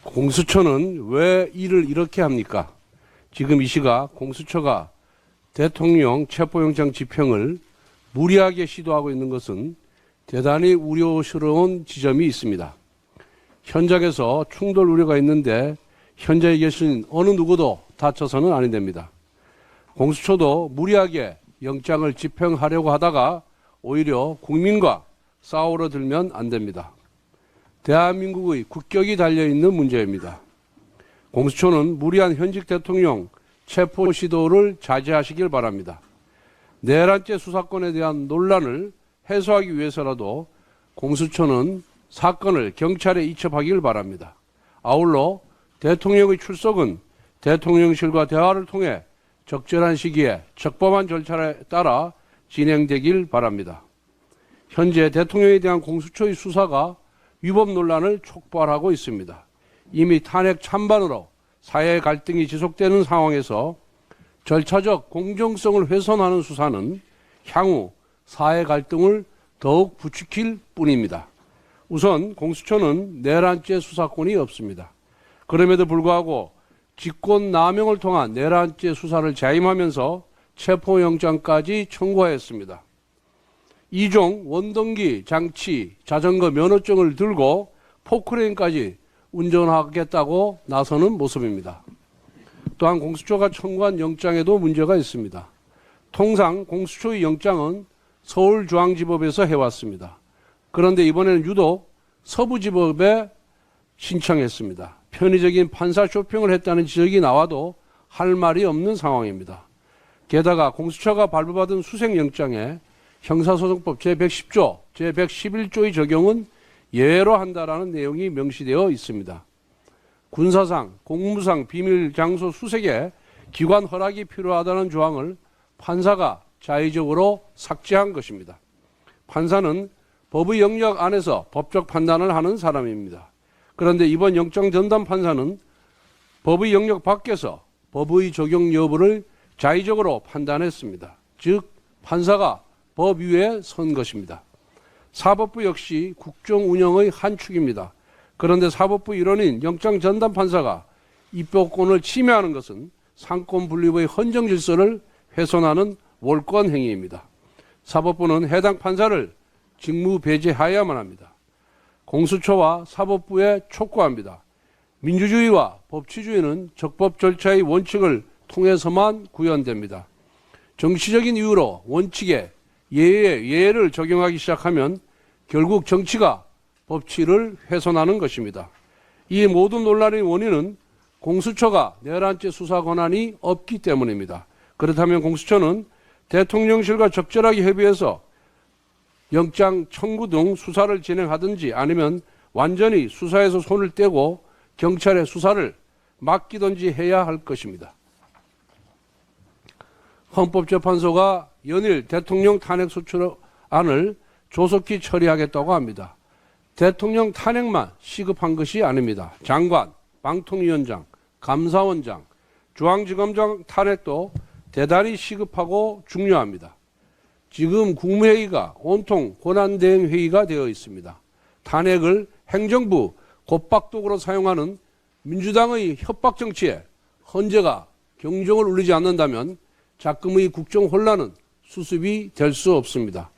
공수처는 왜 일을 이렇게 합니까? 지금 이 시각 공수처가 대통령 체포영장 집행을 무리하게 시도하고 있는 것은 대단히 우려스러운 지점이 있습니다. 현장에서 충돌 우려가 있는데 현장에 계신 어느 누구도 다쳐서는 아니 됩니다. 공수처도 무리하게 영장을 집행하려고 하다가 오히려 국민과 싸우러 들면 안 됩니다. 대한민국의 국격이 달려있는 문제입니다. 공수처는 무리한 현직 대통령 체포 시도를 자제하시길 바랍니다. 내란죄 수사권에 대한 논란을 해소하기 위해서라도 공수처는 사건을 경찰에 이첩하길 바랍니다. 아울러 대통령의 출석은 대통령실과 대화를 통해 적절한 시기에 적법한 절차에 따라 진행되길 바랍니다. 현재 대통령에 대한 공수처의 수사가 위법 논란을 촉발하고 있습니다. 이미 탄핵 찬반으로 사회 갈등이 지속되는 상황에서 절차적 공정성을 훼손하는 수사는 향후 사회 갈등을 더욱 부추길 뿐입니다. 우선 공수처는 내란죄 수사권이 없습니다. 그럼에도 불구하고 직권남용을 통한 내란죄 수사를 자임하면서 체포영장까지 청구하였습니다. 2종 원동기 장치 자전거 면허증을 들고 포크레인까지 운전하겠다고 나서는 모습입니다. 또한 공수처가 청구한 영장에도 문제가 있습니다. 통상 공수처의 영장은 서울중앙지법에서 해왔습니다. 그런데 이번에는 유독 서부지법에 신청했습니다. 편의적인 판사 쇼핑을 했다는 지적이 나와도 할 말이 없는 상황입니다. 게다가 공수처가 발부받은 수색영장에 형사소송법 제110조, 제111조의 적용은 예외로 한다라는 내용이 명시되어 있습니다. 군사상, 공무상 비밀 장소 수색에 기관 허락이 필요하다는 조항을 판사가 자의적으로 삭제한 것입니다. 판사는 법의 영역 안에서 법적 판단을 하는 사람입니다. 그런데 이번 영장 전담 판사는 법의 영역 밖에서 법의 적용 여부를 자의적으로 판단했습니다. 즉 판사가 법 위에 선 것입니다. 사법부 역시 국정 운영의 한 축입니다. 그런데 사법부 일원인 영장 전담 판사가 입법권을 침해하는 것은 상권 분립의 헌정 질서를 훼손하는 몰권 행위입니다. 사법부는 해당 판사를 직무 배제하여야만 합니다. 공수처와 사법부에 촉구합니다. 민주주의와 법치주의는 적법 절차의 원칙을 통해서만 구현됩니다. 정치적인 이유로 원칙에 예외를 적용하기 시작하면 결국 정치가 법치를 훼손하는 것입니다. 이 모든 논란의 원인은 공수처가 내란죄 수사 권한이 없기 때문입니다. 그렇다면 공수처는 대통령실과 적절하게 협의해서 영장 청구 등 수사를 진행하든지 아니면 완전히 수사에서 손을 떼고 경찰의 수사를 맡기든지 해야 할 것입니다. 헌법재판소가 연일 대통령 탄핵소추안을 조속히 처리하겠다고 합니다. 대통령 탄핵만 시급한 것이 아닙니다. 장관, 방통위원장, 감사원장, 중앙지검장 탄핵도 대단히 시급하고 중요합니다. 지금 국무회의가 온통 권한대행회의가 되어 있습니다. 탄핵을 행정부 곧박독으로 사용하는 민주당의 협박정치에 헌재가 경종을 울리지 않는다면 작금의 국정 혼란은 수습이 될 수 없습니다.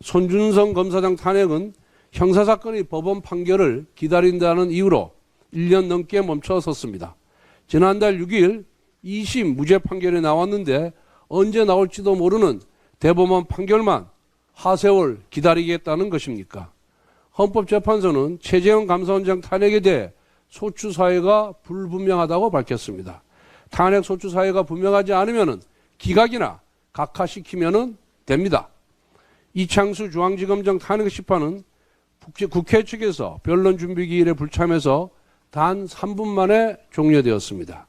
손준성 검사장 탄핵은 형사사건의 법원 판결을 기다린다는 이유로 1년 넘게 멈춰섰습니다. 지난달 6일 2심 무죄 판결이 나왔는데 언제 나올지도 모르는 대법원 판결만 하세월 기다리겠다는 것입니까? 헌법재판소는 최재형 감사원장 탄핵에 대해 소추 사유가 불분명하다고 밝혔습니다. 탄핵 소추 사유가 분명하지 않으면 기각이나 각하시키면 됩니다. 이창수 중앙지검장 탄핵 심판은 국회 측에서 변론 준비 기일에 불참해서 단 3분 만에 종료되었습니다.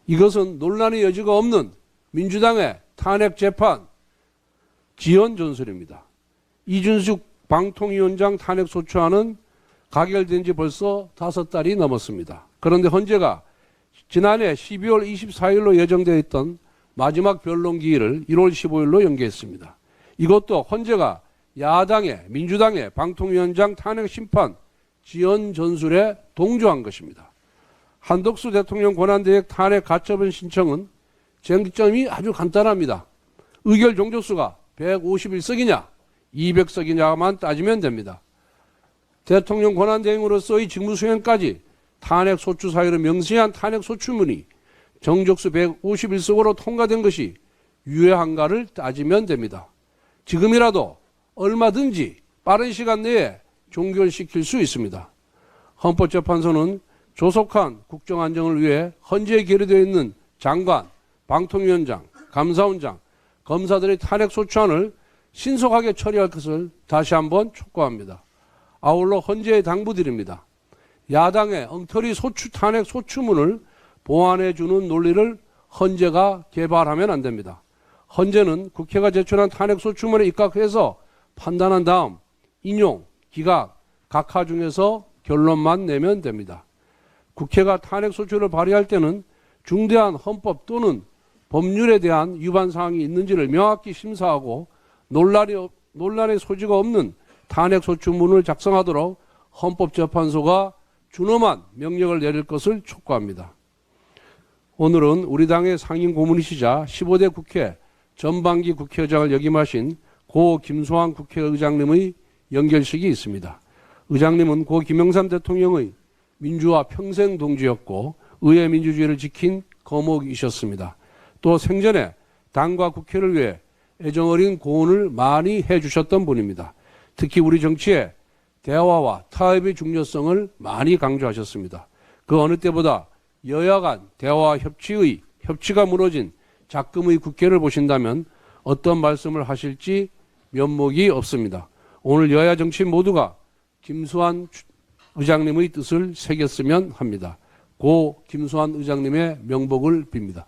이것은 논란의 여지가 없는 민주당의 탄핵 재판 지연 전술입니다. 이준숙 방통위원장 탄핵 소추안은 가결된 지 벌써 5달이 넘었습니다. 그런데 헌재가 지난해 12월 24일로 예정되어 있던 마지막 변론 기일을 1월 15일로 연기했습니다. 이것도 헌재가 야당의 민주당의 방통위원장 탄핵 심판 지연 전술에 동조한 것입니다. 한덕수 대통령 권한대행 탄핵 가처분 신청은 쟁점이 아주 간단합니다. 의결 종족수가 151석이냐 200석이냐만 따지면 됩니다. 대통령 권한대행으로서의 직무수행까지 탄핵소추 사유로 명시한 탄핵소추문이 정족수 151석으로 통과된 것이 유효한가를 따지면 됩니다. 지금이라도 얼마든지 빠른 시간 내에 종결시킬 수 있습니다. 헌법재판소는 조속한 국정안정을 위해 헌재에 계류되어 있는 장관, 방통위원장, 감사원장, 검사들의 탄핵소추안을 신속하게 처리할 것을 다시 한번 촉구합니다. 아울러 헌재에 당부드립니다. 야당의 엉터리 탄핵 소추문을 보완해주는 논리를 헌재가 개발하면 안 됩니다. 헌재는 국회가 제출한 탄핵 소추문에 입각해서 판단한 다음 인용, 기각, 각하 중에서 결론만 내면 됩니다. 국회가 탄핵 소추를 발의할 때는 중대한 헌법 또는 법률에 대한 위반 사항이 있는지를 명확히 심사하고 논란의 소지가 없는 탄핵 소추문을 작성하도록 헌법재판소가 준엄한 명령을 내릴 것을 촉구합니다. 오늘은 우리 당의 상임 고문이시자 15대 국회 전반기 국회의장을 역임하신 고 김수환 국회의장님의 연결식이 있습니다. 의장님은 고 김영삼 대통령의 민주화 평생 동지였고 의회 민주주의를 지킨 거목이셨습니다. 또 생전에 당과 국회를 위해 애정어린 고언을 많이 해주셨던 분입니다. 특히 우리 정치에 대화와 타협의 중요성을 많이 강조하셨습니다. 그 어느 때보다 여야 간 대화와 협치가 무너진 작금의 국회를 보신다면 어떤 말씀을 하실지 면목이 없습니다. 오늘 여야 정치인 모두가 김수환 의장님의 뜻을 새겼으면 합니다. 고 김수환 의장님의 명복을 빕니다.